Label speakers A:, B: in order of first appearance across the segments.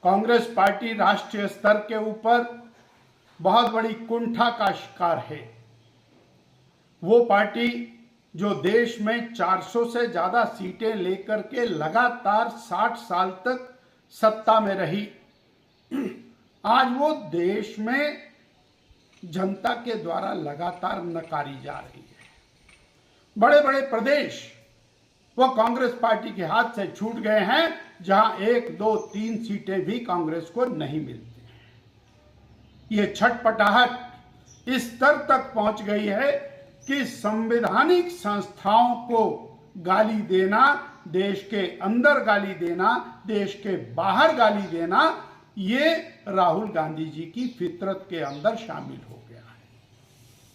A: Congress party राष्ट्रीय स्तर के ऊपर बहुत बड़ी कुंठा का शिकार है। वो पार्टी जो देश में 400 से ज्यादा सीटें लेकर के लगातार 60 साल तक सत्ता में रही, आज वो देश में जनता के द्वारा लगातार नकारी जा रही है। बड़े बड़े प्रदेश वो कांग्रेस पार्टी के हाथ से छूट गए हैं, जहां 1, 2, 3 सीटें भी कांग्रेस को नहीं मिलती। ये छटपटाहट इस स्तर तक पहुंच गई है कि संवैधानिक संस्थाओं को गाली देना, देश के अंदर गाली देना, देश के बाहर गाली देना, ये राहुल गांधी जी की फितरत के अंदर शामिल हो गया है।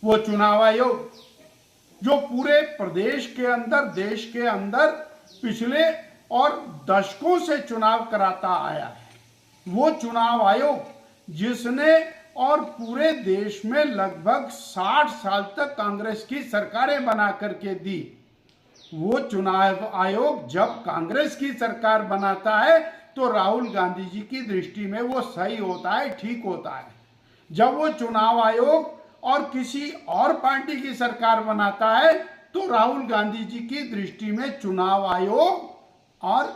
A: वो चुनाव आयोग जो पूरे प्रदेश के अंदर, देश के अंदर पिछले और दशकों से चुनाव कराता आया है, वो चुनाव आयोग जिसने और पूरे देश में लगभग 60 साल तक कांग्रेस की सरकारें बना करके दी, वो चुनाव आयोग जब कांग्रेस की सरकार बनाता है तो राहुल गांधी जी की दृष्टि में वो सही होता है, ठीक होता है। जब वो चुनाव आयोग और किसी और पार्टी की सरकार बनाता है तो राहुल गांधी जी की दृष्टि में चुनाव आयोग और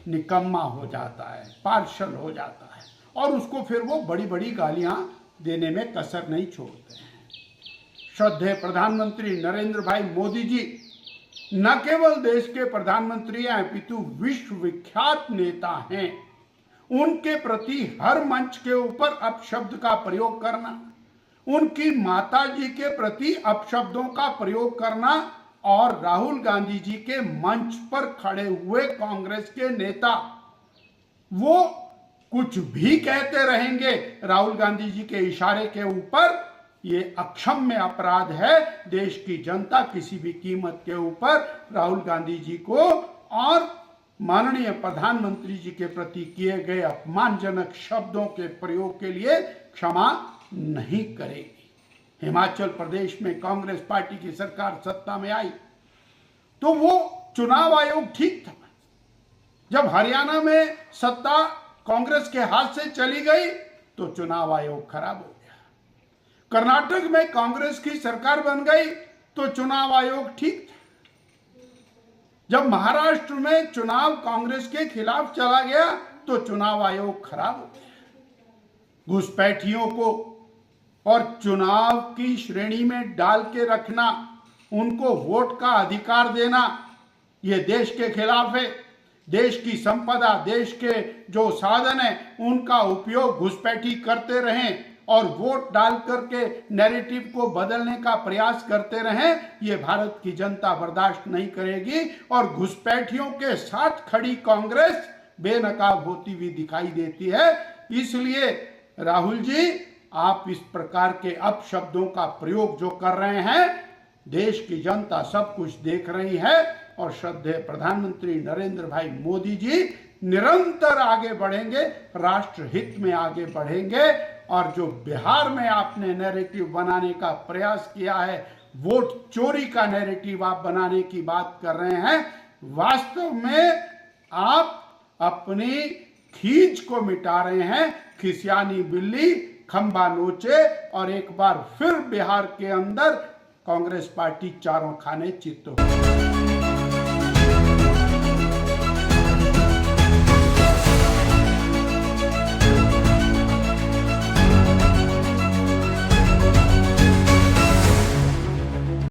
A: निकम्मा हो जाता है, पार्शल हो जाता है, और उसको फिर वो बड़ी बड़ी गालियां देने में कसर नहीं छोड़ते हैं। श्रद्धेय प्रधानमंत्री नरेंद्र भाई मोदी जी न केवल देश के प्रधानमंत्री हैं अपितु विश्व विख्यात नेता हैं। उनके प्रति हर मंच के ऊपर अपशब्द का प्रयोग करना, उनकी माता जी के प्रति अपशब्दों का प्रयोग करना और राहुल गांधी जी के मंच पर खड़े हुए कांग्रेस के नेता वो कुछ भी कहते रहेंगे राहुल गांधी जी के इशारे के ऊपर, ये अक्षम्य अपराध है। देश की जनता किसी भी कीमत के ऊपर राहुल गांधी जी को और माननीय प्रधानमंत्री जी के प्रति किए गए अपमानजनक शब्दों के प्रयोग के लिए क्षमा नहीं करेगी। हिमाचल प्रदेश में कांग्रेस पार्टी की सरकार सत्ता में आई तो वो चुनाव आयोग ठीक था। जब हरियाणा में सत्ता कांग्रेस के हाथ से चली गई तो चुनाव आयोग खराब हो गया। कर्नाटक में कांग्रेस की सरकार बन गई तो चुनाव आयोग ठीक था। जब महाराष्ट्र में चुनाव कांग्रेस के खिलाफ चला गया तो चुनाव आयोग खराब हो गया। घुसपैठियों को और चुनाव की श्रेणी में डाल के रखना, उनको वोट का अधिकार देना, यह देश के खिलाफ है। देश की संपदा, देश के जो साधन है, उनका उपयोग घुसपैठी करते रहें और वोट डाल करके नैरेटिव को बदलने का प्रयास करते रहें, ये भारत की जनता बर्दाश्त नहीं करेगी। और घुसपैठियों के साथ खड़ी कांग्रेस बेनकाब होती हुई दिखाई देती है। इसलिए राहुल जी, आप इस प्रकार के अपशब्दों का प्रयोग जो कर रहे हैं, देश की जनता सब कुछ देख रही है और श्रद्धेय प्रधानमंत्री नरेंद्र भाई मोदी जी निरंतर आगे बढ़ेंगे, राष्ट्र हित में आगे बढ़ेंगे। और जो बिहार में आपने नैरेटिव बनाने का प्रयास किया है, वोट चोरी का नैरेटिव आप बनाने की बात कर रहे हैं, वास्तव में आप अपनी खींच को मिटा रहे हैं। खिसियानी बिल्ली खंबा नोचे और एक बार फिर बिहार के अंदर कांग्रेस पार्टी चारों खाने चित्त हो।